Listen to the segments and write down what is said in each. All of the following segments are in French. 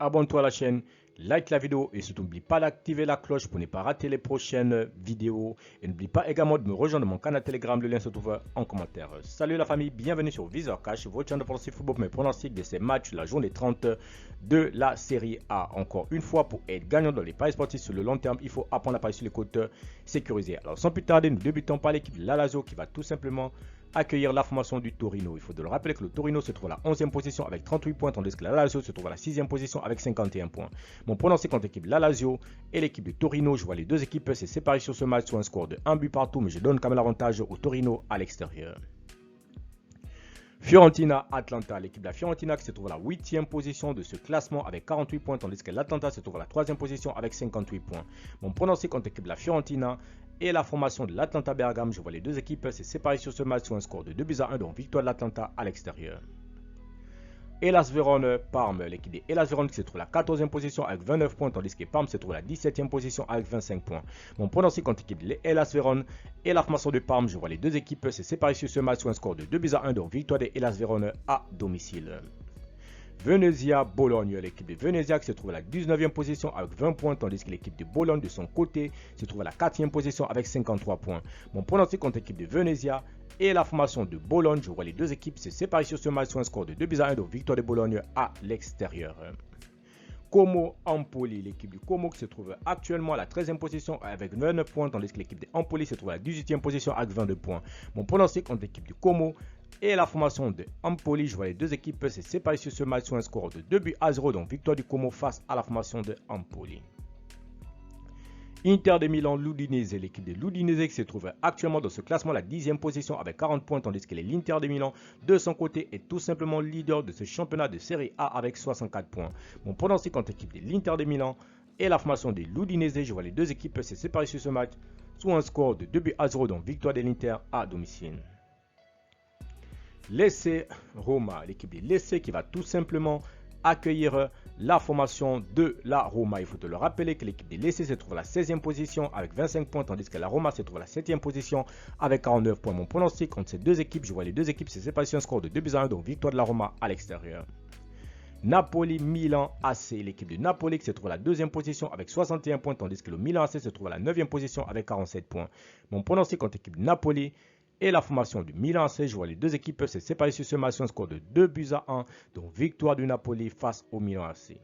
abonne-toi à la chaîne, like la vidéo et surtout n'oublie pas d'activer la cloche pour ne pas rater les prochaines vidéos. Et n'oublie pas également de me rejoindre dans mon canal Telegram, le lien se trouve en commentaire. Salut la famille, bienvenue sur Viseur Cash, votre chaîne de pronostic football, mes pronostics de ces matchs, la journée 30 de la série A. Encore une fois, pour être gagnant dans les paris sportifs sur le long terme, il faut apprendre à parier sur les côtes sécurisées. Alors sans plus tarder, nous débutons par l'équipe de la Lazio qui va tout simplement accueillir la formation du Torino. Il faut de le rappeler que le Torino se trouve à la 11e position avec 38 points, tandis que la Lazio se trouve à la 6e position avec 51 points. Mon pronostic contre l'équipe de la Lazio et l'équipe de Torino, je vois les deux équipes se séparer sur ce match sur un score de 1 but partout, mais je donne quand même l'avantage au Torino à l'extérieur. Fiorentina-Atlanta, l'équipe de la Fiorentina qui se trouve à la 8e position de ce classement avec 48 points, tandis que l'Atlanta se trouve à la 3e position avec 58 points. Mon pronostic contre l'équipe de la Fiorentina et la formation de l'Atlanta Bergame, je vois les deux équipes se séparer sur ce match sur un score de 2-1, donc victoire de l'Atlanta à l'extérieur. Hellas Vérone-Parme, l'équipe de Hellas Vérone qui se trouve à la 14e position avec 29 points, tandis que Parme se trouve à la 17e position avec 25 points. Mon pronostic contre l'équipe de Hellas Vérone et la formation de Parme, je vois les deux équipes se séparer sur ce match sur un score de 2-1, donc victoire de Hellas Vérone à domicile. Venezia-Bologne, l'équipe de Venezia qui se trouve à la 19e position avec 20 points, tandis que l'équipe de Bologne de son côté se trouve à la 4e position avec 53 points. Mon pronostic contre l'équipe de Venezia et la formation de Bologne, je vois les deux équipes se séparer sur ce match sur un score de 2-1, donc victoire de Bologne à l'extérieur. Como-Empoli, l'équipe du Como qui se trouve actuellement à la 13e position avec 29 points, tandis que l'équipe de Empoli se trouve à la 18e position avec 22 points. Mon pronostic contre l'équipe du Como et la formation de Empoli, je vois les deux équipes se séparer sur ce match sur un score de 2-0, donc victoire du Como face à la formation de Empoli. Inter de Milan, l'Udinese, l'équipe de l'Udinese qui se trouve actuellement dans ce classement à la 10e position avec 40 points, tandis que l'Inter de Milan de son côté est tout simplement leader de ce championnat de Série A avec 64 points. Mon pronostic contre l'équipe de l'Inter de Milan et la formation de l'Udinese, je vois les deux équipes se séparer sur ce match sur un score de 2-0, donc victoire de l'Inter à domicile. Lecce Roma, l'équipe de Lecce qui va tout simplement accueillir la formation de la Roma. Il faut te le rappeler que l'équipe de Lecce se trouve à la 16e position avec 25 points, tandis que la Roma se trouve à la 7e position avec 49 points. Mon pronostic contre ces deux équipes, je vois les deux équipes se séparer sur un score de 2-1, donc victoire de la Roma à l'extérieur. Napoli-Milan AC, l'équipe de Napoli qui se trouve à la 2e position avec 61 points, tandis que le Milan AC se trouve à la 9e position avec 47 points. Mon pronostic contre l'équipe de Napoli et la formation du Milan AC, je vois les deux équipes se séparer sur ce match sur un score de 2-1, donc victoire du Napoli face au Milan AC.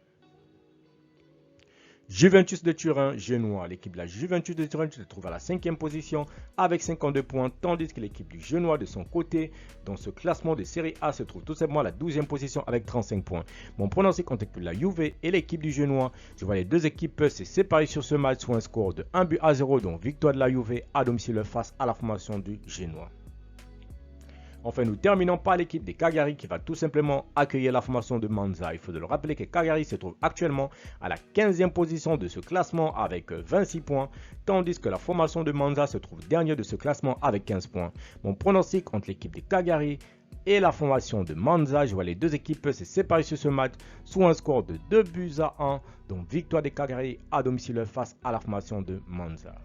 Juventus de Turin, Genoa, l'équipe de la Juventus de Turin se trouve à la 5e position avec 52 points, tandis que l'équipe du Genoa de son côté, dans ce classement de Série A, se trouve tout simplement à la 12e position avec 35 points. Mon pronostic contre la Juve et l'équipe du Genoa, je vois les deux équipes se séparer sur ce match sur un score de 1-0, donc victoire de la Juve à domicile face à la formation du Genoa. Enfin, nous terminons par l'équipe de Cagliari qui va tout simplement accueillir la formation de Monza. Il faut de le rappeler que Cagliari se trouve actuellement à la 15e position de ce classement avec 26 points, tandis que la formation de Monza se trouve dernier de ce classement avec 15 points. Mon pronostic entre l'équipe de Cagliari et la formation de Monza, je vois les deux équipes se séparer sur ce match sous un score de 2-1, donc victoire de Cagliari à domicile face à la formation de Monza.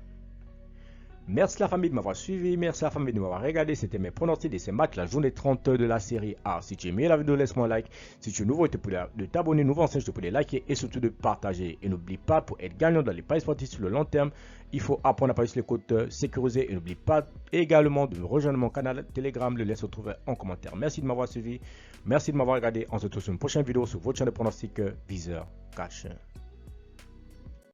Merci la famille de m'avoir suivi, merci la famille de m'avoir regardé, c'était mes pronostics de ces matchs, la journée 30 de la série A. Si tu as aimé la vidéo, laisse-moi un like, si tu es nouveau, de t'abonner, nouveau ancien, je te peux les liker et surtout de partager. Et n'oublie pas, pour être gagnant dans les paris sportifs sur le long terme, il faut apprendre à parier sur les côtes sécurisées. Et n'oublie pas également de me rejoindre mon canal Telegram, le lien se trouve en commentaire. Merci de m'avoir suivi, merci de m'avoir regardé, on se retrouve sur une prochaine vidéo sur votre chaîne de pronostics Viseur Cash.